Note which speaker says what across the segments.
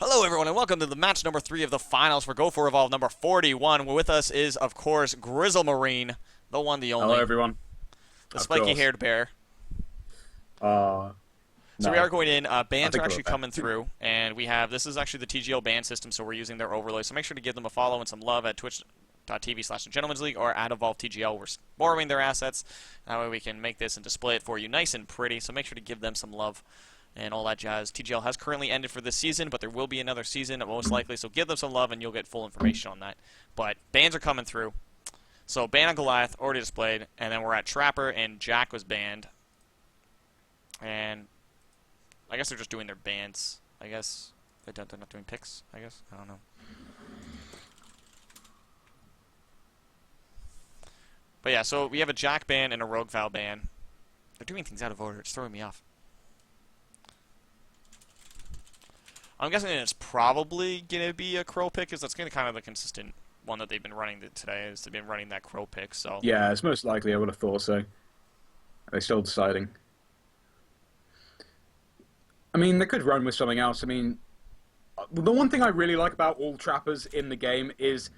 Speaker 1: Hello, everyone, and welcome to the match number 3 of the finals for Go4Evolve number 41. With us is, of course, Grizzle Marine, the one, the
Speaker 2: Hello,
Speaker 1: only,
Speaker 2: everyone.
Speaker 1: the
Speaker 2: Of course.
Speaker 1: spiky-haired bear.
Speaker 2: Uh,
Speaker 1: So we
Speaker 2: no.
Speaker 1: are going in.
Speaker 2: I
Speaker 1: Bans are
Speaker 2: think
Speaker 1: actually
Speaker 2: about
Speaker 1: coming
Speaker 2: that.
Speaker 1: through, and we have, this is actually the TGL ban system, so we're using their overlay. So make sure to give them a follow and some love at twitch.tv/Gentlemen's League or at EvolveTGL. We're borrowing their assets. That way we can make this and display it for you nice and pretty. So make sure to give them some love and all that jazz. TGL has currently ended for this season, but there will be another season most likely. So give them some love, and you'll get full information on that. But bans are coming through. So ban on Goliath already displayed, and then we're at Trapper, and Jack was banned. And I guess they're just doing their bans. I guess they're not doing picks. I guess I don't know. But yeah, so we have a Jack ban and a Rogue Val ban. They're doing things out of order. It's throwing me off. I'm guessing it's probably gonna be a Crow pick, because that's gonna kind of the consistent one that they've been running today. Is they've been running that Crow pick. So
Speaker 2: Yeah, it's most likely. I would have thought so. They're still deciding. I mean, they could run with something else. I mean, the one thing I really like about all trappers in the game is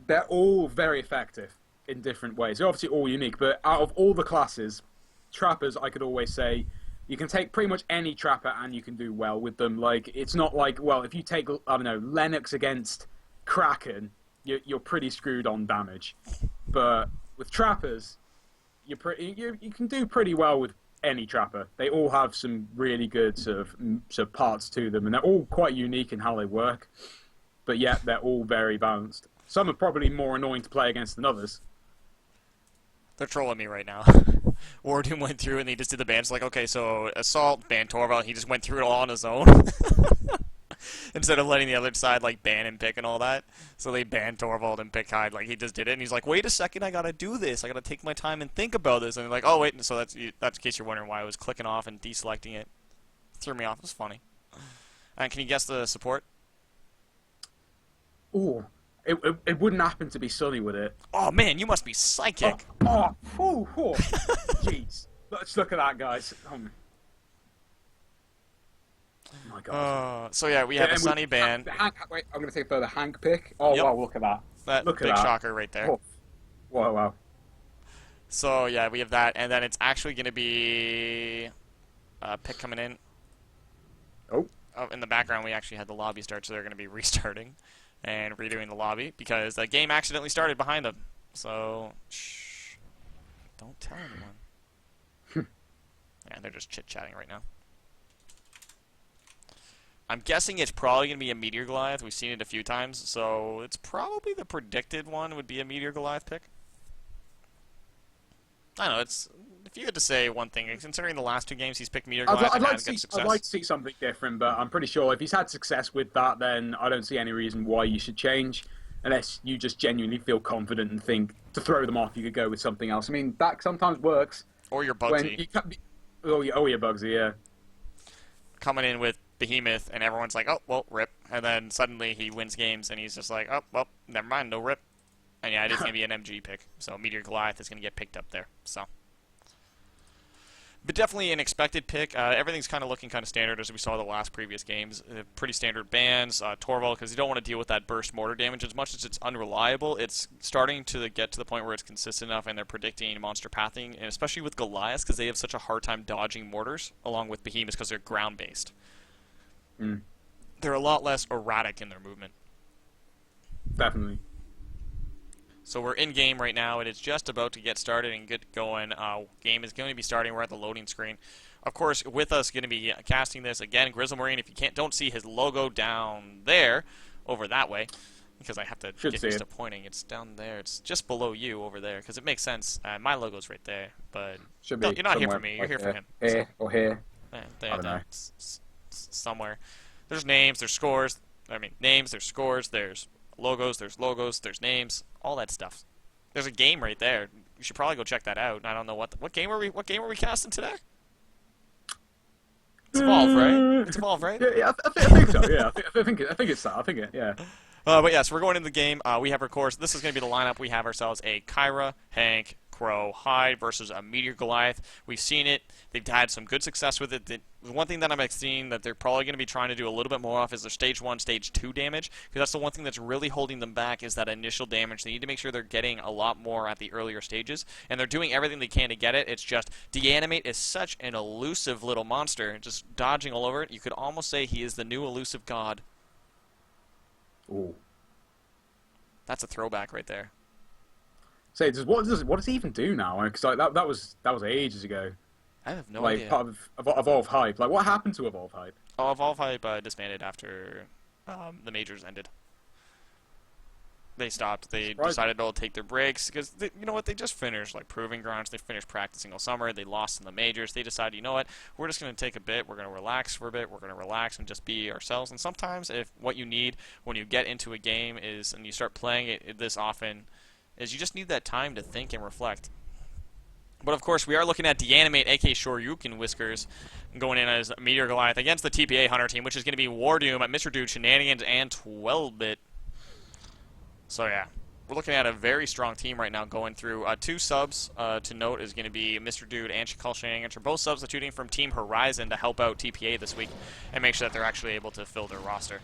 Speaker 2: they're all very effective in different ways. They're obviously all unique, but out of all the classes, trappers, I could always say, you can take pretty much any trapper and you can do well with them. Like, it's not like, well, if you take, I don't know, Lennox against Kraken, you're pretty screwed on damage. But with trappers, you can do pretty well with any trapper. They all have some really good sort of parts to them, and they're all quite unique in how they work. But yet they're all very balanced. Some are probably more annoying to play against than others.
Speaker 1: they're trolling me right now. Warden went through and they just did the bans. Like, okay, so Assault banned Torvald. He just went through it all on his own. Instead of letting the other side like ban and pick and all that. So they banned Torvald and pick Hyde. Like, he just did it. And he's like, wait a second, I gotta do this. I gotta take my time and think about this. And they're like, oh, wait. So that's in case you're wondering why I was clicking off and deselecting it. Threw me off. It was funny. And can you guess the support?
Speaker 2: Ooh, it wouldn't happen to be Sunny, would it?
Speaker 1: Oh, man, you must be psychic.
Speaker 2: Jeez. Let's look at that, guys. Oh my god.
Speaker 1: So yeah, we have a Sunny ban.
Speaker 2: Wait, I'm going to say further Hank pick. Oh,
Speaker 1: Yep.
Speaker 2: wow, look at that.
Speaker 1: That
Speaker 2: Look at
Speaker 1: big
Speaker 2: that.
Speaker 1: shocker right there.
Speaker 2: Oh. Wow.
Speaker 1: So yeah, we have that, and then it's actually going to be a pick coming in.
Speaker 2: Oh.
Speaker 1: In the background, we actually had the lobby start, so they're going to be restarting and redoing the lobby because the game accidentally started behind them. So, shh, don't tell anyone. Yeah, they're just chit-chatting right now. I'm guessing it's probably going to be a Meteor Goliath. We've seen it a few times, so it's probably the predicted one would be a Meteor Goliath pick. I don't know, it's... If you had to say one thing, considering the last 2 games he's picked Meteor Goliath and had good success.
Speaker 2: I'd like to see something different, but I'm pretty sure if he's had success with that, then I don't see any reason why you should change. Unless you just genuinely feel confident and think to throw them off, you could go with something else. I mean, that sometimes works.
Speaker 1: Or your
Speaker 2: When
Speaker 1: Bugsy.
Speaker 2: you can't be, oh, yeah, Bugsy, yeah.
Speaker 1: Coming in with Behemoth, and everyone's like, oh, well, rip. And then suddenly he wins games, and he's just like, oh, well, never mind, no rip. And yeah, it is going to be an MG pick. So Meteor Goliath is going to get picked up there. So, but definitely an expected pick. Everything's kind of looking kind of standard as we saw the last previous games. Pretty standard bans. Torvald, because you don't want to deal with that burst mortar damage as much as it's unreliable. It's starting to get to the point where it's consistent enough, and they're predicting monster pathing, and especially with Goliaths, because they have such a hard time dodging mortars, along with Behemoths, because they're ground-based.
Speaker 2: Mm,
Speaker 1: They're a lot less erratic in their movement.
Speaker 2: definitely.
Speaker 1: So we're in game right now. It is just about to get started and get going. Game is going to be starting. We're at the loading screen. Of course, with us going to be casting this again, Grizzle Marine. If you don't see his logo down there, over that way, because I have to get used to pointing. It's down there. It's just below you over there, because it makes sense. My logo's right there, but
Speaker 2: Should be
Speaker 1: you're not here for
Speaker 2: somewhere
Speaker 1: me. You're here for him.
Speaker 2: Here or here.
Speaker 1: There,
Speaker 2: I don't know.
Speaker 1: somewhere. There's names. There's scores. I mean, names. There's scores. There's logos. There's names. All that stuff. There's a game right there. You should probably go check that out. I don't know what game are we casting today? It's Evolve, right? It's Evolve, right?
Speaker 2: Yeah, I think so. Yeah, I think it's that. I think it. Yeah.
Speaker 1: But yes, we're going into the game. We have, of course, this is going to be the lineup. We have ourselves a Kyra, Hank, Crow hide versus a Meteor Goliath. We've seen it. They've had some good success with it. The one thing that I'm seeing that they're probably going to be trying to do a little bit more of is their stage 1, stage 2 damage, because that's the one thing that's really holding them back is that initial damage. They need to make sure they're getting a lot more at the earlier stages, and they're doing everything they can to get it. It's just Deanimate is such an elusive little monster, just dodging all over it. You could almost say he is the new elusive god.
Speaker 2: Ooh.
Speaker 1: That's a throwback right there.
Speaker 2: Say, what does he even do now? Because like, that was ages ago.
Speaker 1: I have no
Speaker 2: like
Speaker 1: idea.
Speaker 2: part of Evolve Hype. Like what happened to Evolve Hype?
Speaker 1: Oh, Evolve Hype disbanded after the majors ended. They stopped. They decided to take their breaks because you know what? They just finished like proving grounds. They finished practicing all summer. They lost in the majors. They decided, you know what? We're just going to take a bit. We're going to relax for a bit. We're going to relax and just be ourselves. And sometimes, if what you need when you get into a game is and you start playing it this often, is you just need that time to think and reflect. But of course, we are looking at Deanimate, aka Shoryuken Whiskers, going in as Meteor Goliath against the TPA Hunter team, which is going to be Wardoom, Mr. Dude, Shenanigans, and 12-bit. So yeah, we're looking at a very strong team right now going through. 2 subs to note is going to be Mr. Dude and Shikal Shenanigans. Are both substituting from Team Horizon to help out TPA this week and make sure that they're actually able to fill their roster.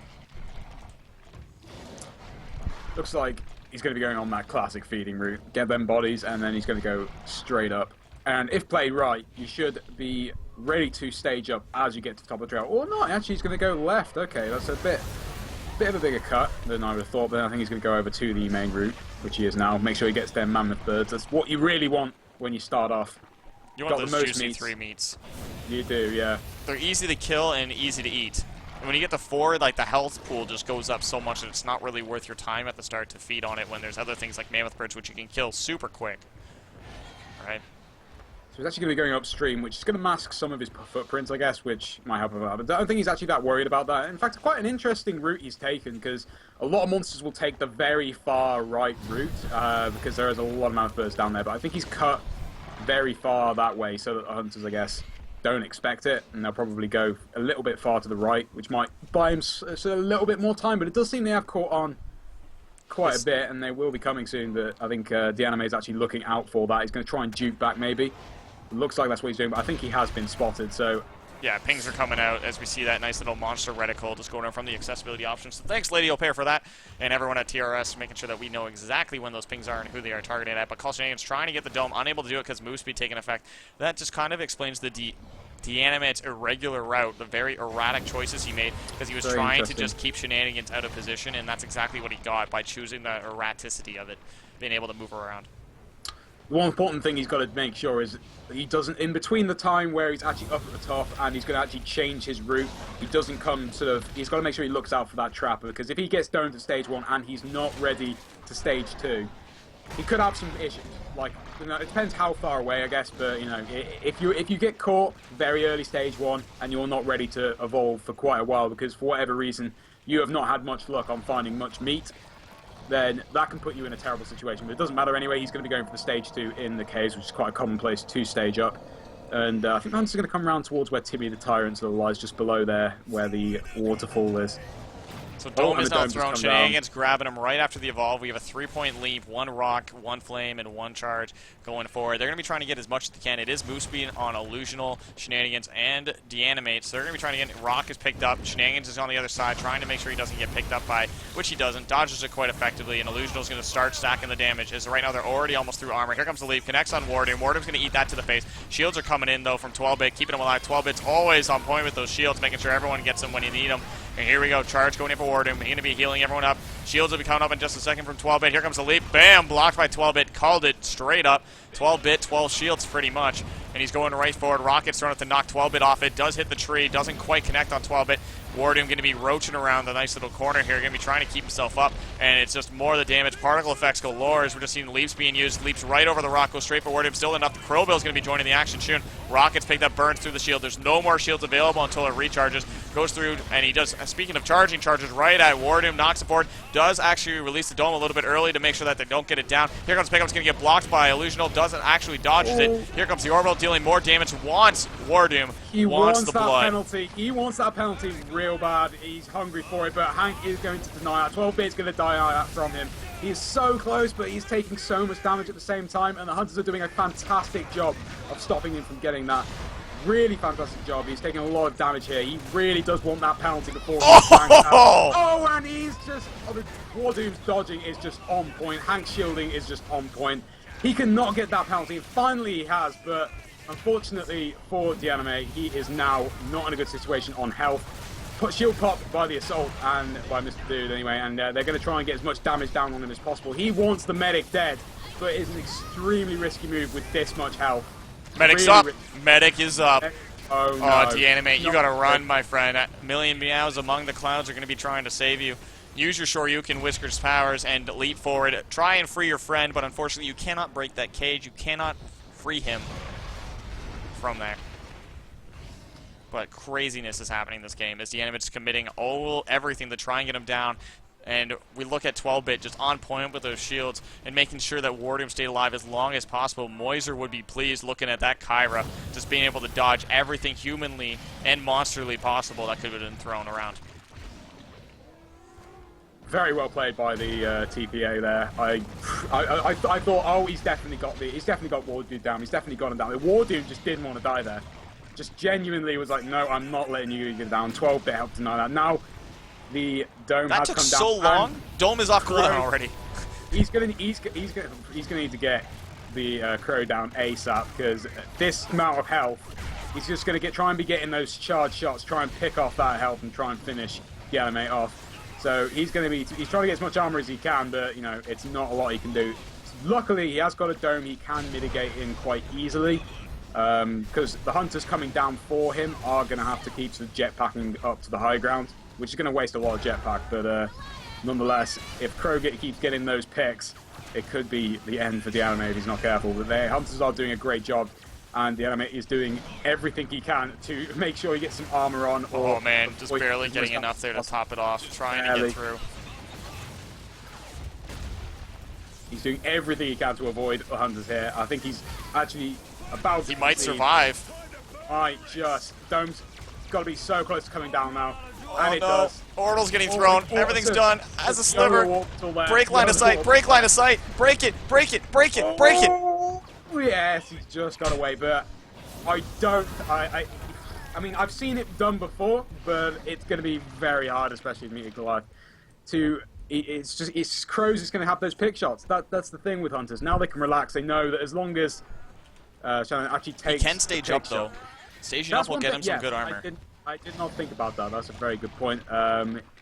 Speaker 2: Looks like he's going to be going on that classic feeding route. Get them bodies, and then he's going to go straight up. And if played right, you should be ready to stage up as you get to the top of the trail. Or not, actually he's going to go left. Okay, that's a bit of a bigger cut than I would have thought, but I think he's going to go over to the main route, which he is now. Make sure he gets them mammoth birds. That's what you really want when you start off.
Speaker 1: You want those juicy 3 meats.
Speaker 2: You do, yeah.
Speaker 1: They're easy to kill and easy to eat. And when you get to 4, like the health pool just goes up so much that it's not really worth your time at the start to feed on it when there's other things like mammoth birds which you can kill super quick. Right?
Speaker 2: So he's actually going to be going upstream, which is going to mask some of his footprints, I guess, which might help him out. But I don't think he's actually that worried about that. In fact, quite an interesting route he's taken, because a lot of monsters will take the very far right route, because there is a lot of mammoth birds down there. But I think he's cut very far that way so that the hunters, I guess, don't expect it, and they'll probably go a little bit far to the right, which might buy him a little bit more time, but it does seem they have caught on quite a bit, and they will be coming soon, but I think Deanime is actually looking out for that. He's going to try and dupe back, maybe. Looks like that's what he's doing, but I think he has been spotted, so...
Speaker 1: Yeah, pings are coming out as we see that nice little monster reticle just going in from the accessibility options. So thanks, Lady O'Pear, for that, and everyone at TRS making sure that we know exactly when those pings are and who they are targeting at. But Shenanigans trying to get the dome, unable to do it because move speed taking effect. That just kind of explains the Deanimate's irregular route, the very erratic choices he made, because he was trying to just keep Shenanigans out of position, and that's exactly what he got by choosing the erraticity of it, being able to move around.
Speaker 2: The one important thing he's got to make sure is he doesn't, in between the time where he's actually up at the top and he's going to actually change his route, he doesn't come sort of, he's got to make sure he looks out for that trapper, because if he gets down to stage 1 and he's not ready to stage 2, he could have some issues. Like, you know, it depends how far away, I guess, but, you know, if you get caught very early stage 1 and you're not ready to evolve for quite a while because for whatever reason you have not had much luck on finding much meat, then that can put you in a terrible situation. But it doesn't matter anyway, he's going to be going for the stage 2 in the caves, which is quite a commonplace 2-stage up. And I think the hunters are going to come around towards where Tibby the Tyrant sort of lies, just below there, where the waterfall is.
Speaker 1: So Dome is now thrown. Shenanigans grabbing him right after the evolve. We have a 3-point lead, 1 rock, 1 flame, and 1 charge going forward. They're going to be trying to get as much as they can. It is move speed on Illusional, Shenanigans, and Deanimate. So they're going to be trying to get Rock is picked up. Shenanigans is on the other side, trying to make sure he doesn't get picked up by, which he doesn't. Dodges it quite effectively, and Illusional is going to start stacking the damage. As right now they're already almost through armor. Here comes the leap, connects on Wardoom. Wardoom's going to eat that to the face. Shields are coming in though from 12-bit, keeping him alive. 12-bit's always on point with those shields, making sure everyone gets them when you need them. And here we go, charge going in for Wardoom. He's going to be healing everyone up. Shields will be coming up in just a second from 12-bit. Here comes the leap. Bam! Blocked by 12-bit. Called it straight up. 12-bit, 12 shields pretty much. And he's going right forward. Rocket's thrown it to knock 12-bit off it. Does hit the tree. Doesn't quite connect on 12-bit. Wardoom going to be roaching around the nice little corner here. Going to be trying to keep himself up. And it's just more of the damage. Particle effects galore as we're just seeing leaps being used. Leaps right over the rock. Goes straight for Wardoom. Still enough. The Crowbill's going to be joining the action soon. Rocket's picked up. Burns through the shield. There's no more shields available until it recharges. Goes through and he does, speaking of charging, charges right at Wardoom. Knocks it forward. Does actually release the dome a little bit early to make sure that they don't get it down. Here comes Pickup. It's going to get blocked by Illusional. Doesn't actually dodges it. Here comes the Orbital. dealing more damage. Wants Wardoom.
Speaker 2: He
Speaker 1: wants
Speaker 2: wants
Speaker 1: the
Speaker 2: that
Speaker 1: blood.
Speaker 2: penalty. He wants that penalty real bad. He's hungry for it, but Hank is going to deny that. 12-bit's going to deny that from him. He's so close, but he's taking so much damage at the same time, and the Hunters are doing a fantastic job of stopping him from getting that. Really fantastic job. He's taking a lot of damage here. He really does want that penalty before he bangs out. Oh, and he's just... Oh, the Wardoom's dodging is just on point. Hank's shielding is just on point. He cannot get that penalty. Finally he has, but unfortunately for Jamais, he is now not in a good situation on health. Shield popped by the Assault and by Mr. Dude anyway, and they're going to try and get as much damage down on him as possible. He wants the medic dead, but it's an extremely risky move with this much health.
Speaker 1: Medic's
Speaker 2: Really
Speaker 1: up. Medic is up.
Speaker 2: Oh, no.
Speaker 1: Oh, Deanimate, you gotta run, my friend. A million meows among the clouds are gonna be trying to save you. Use your Shoryuken Whisker's powers and leap forward. Try and free your friend, but unfortunately you cannot break that cage. You cannot free him from there. But craziness is happening in this game as Deanimate's committing everything to try and get him down. And we look at 12-bit just on point with those shields and making sure that Wardoom stayed alive as long as possible. Moiser would be pleased looking at that Kyra, just being able to dodge everything humanly and monsterly possible that could have been thrown around.
Speaker 2: Very well played by the TPA there. I thought, oh, he's definitely got Wardoom down. He's definitely got him down. Wardoom just didn't want to die there. Just genuinely was like, no, I'm not letting you get down. 12-bit helped deny that. Now the dome has come down.
Speaker 1: That took so long. Dome is off cooldown already.
Speaker 2: He's gonna need to get the Crow down ASAP because this amount of health, he's just gonna try and be getting those charge shots, try and pick off that health and try and finish Deanimate off. So he's trying to get as much armor as he can, but you know it's not a lot he can do. Luckily, he has got a dome he can mitigate in quite easily. Because the Hunters coming down for him are going to have to keep the jetpacking up to the high ground, which is going to waste a lot of jetpack, but nonetheless, if Crow keeps getting those picks, it could be the end for Deanimate if he's not careful. But the Hunters are doing a great job, and Deanimate is doing everything he can to make sure he gets some armor on.
Speaker 1: Oh man, just barely getting enough there to top it off, trying to get through.
Speaker 2: He's doing everything he can to avoid the Hunters here. I think he's actually...
Speaker 1: He might survive.
Speaker 2: Dome's got to be so close to coming down now.
Speaker 1: Oh,
Speaker 2: and it does.
Speaker 1: Orbital's getting thrown. Everything's done. As a sliver. Break line of sight. Break line of sight. Break it. Break it. Break it. Break it.
Speaker 2: Yes, he's just got away. But I mean, I've seen it done before, but it's going to be very hard, especially with Meteor Goliath, it's Crow's just going to have those pick shots. That's the thing with Hunters. Now they can relax. They know that as long as actually takes...
Speaker 1: He can stage up, though. Staging up will get him some good armor.
Speaker 2: I did not think about that. That's a very good point.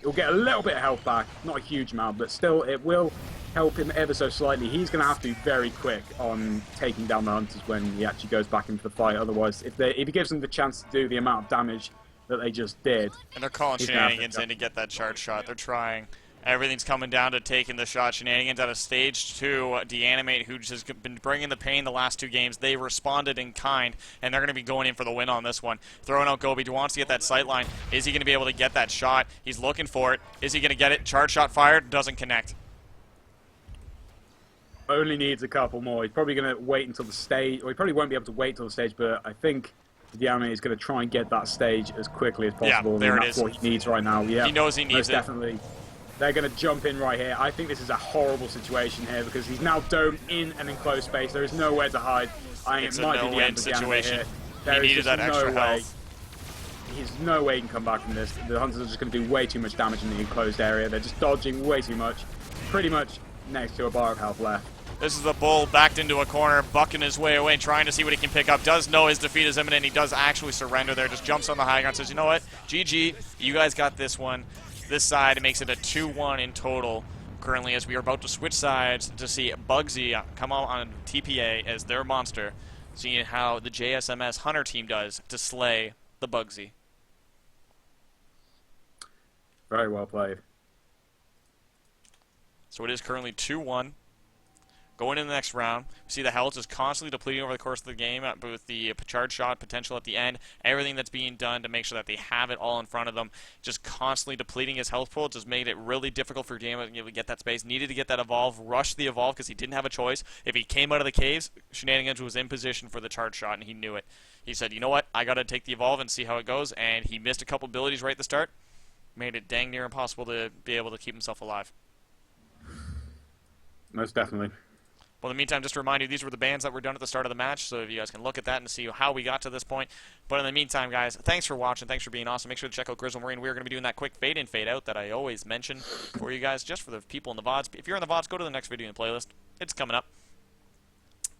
Speaker 2: He'll get a little bit of health back. Not a huge amount, but still, it will help him ever so slightly. He's going to have to be very quick on taking down the Hunters when he actually goes back into the fight. Otherwise, if he gives them the chance to do the amount of damage that they just did...
Speaker 1: And they're calling shenanigans in to get that charge shot. They're trying... Everything's coming down to taking the shot. Shenanigans out of stage 2. Deanimate, who's just been bringing the pain the last 2 games, they responded in kind, and they're going to be going in for the win on this one. Throwing out Gobi. Wants to get that sight line. Is he going to be able to get that shot? He's looking for it. Is he going to get it? Charge shot fired. Doesn't connect.
Speaker 2: Only needs a couple more. He's probably going to wait until the stage, or he probably won't be able to wait until the stage, but I think Deanimate is going to try and get that stage as quickly as possible.
Speaker 1: Yeah, there it is.
Speaker 2: That's what he needs right now. Yeah,
Speaker 1: he knows he needs
Speaker 2: most definitely. They're going to jump in right here. I think this is a horrible situation here because he's now domed in an enclosed space. There is nowhere to hide.
Speaker 1: It's a no-win situation. He needed that extra health.
Speaker 2: There's no way he can come back from this. The Hunters are just going to do way too much damage in the enclosed area. They're just dodging way too much. Pretty much next to a bar of health left.
Speaker 1: This is the bull backed into a corner, bucking his way away, trying to see what he can pick up. Does know his defeat is imminent. He does actually surrender there. Just jumps on the high ground, says, you know what? GG. You guys got this one. This side, it makes it a 2-1 in total currently as we are about to switch sides to see Bugsy come out on TPA as their monster, seeing how the JSMS Hunter team does to slay the Bugsy.
Speaker 2: Very well played.
Speaker 1: So it is currently 2-1 Going into the next round, we see the health just constantly depleting over the course of the game, with the charge shot potential at the end, everything that's being done to make sure that they have it all in front of them, just constantly depleting his health pool, just made it really difficult for Jamais to get that space. Needed to get that evolve, rushed the evolve because he didn't have a choice. If he came out of the caves, Shenanigans was in position for the charge shot, and he knew it. He said, you know what, I got to take the evolve and see how it goes, and he missed a couple abilities right at the start. Made it dang near impossible to be able to keep himself alive.
Speaker 2: Most definitely.
Speaker 1: Well, in the meantime, just to remind you, these were the bans that were done at the start of the match, so if you guys can look at that and see how we got to this point. But in the meantime, guys, thanks for watching. Thanks for being awesome. Make sure to check out Grizzle Marine. We're going to be doing that quick fade-in, fade-out that I always mention for you guys, just for the people in the VODs. If you're in the VODs, go to the next video in the playlist. It's coming up.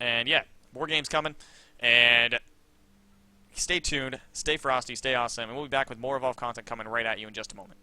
Speaker 1: And, yeah, more games coming. And stay tuned, stay frosty, stay awesome, and we'll be back with more Evolve content coming right at you in just a moment.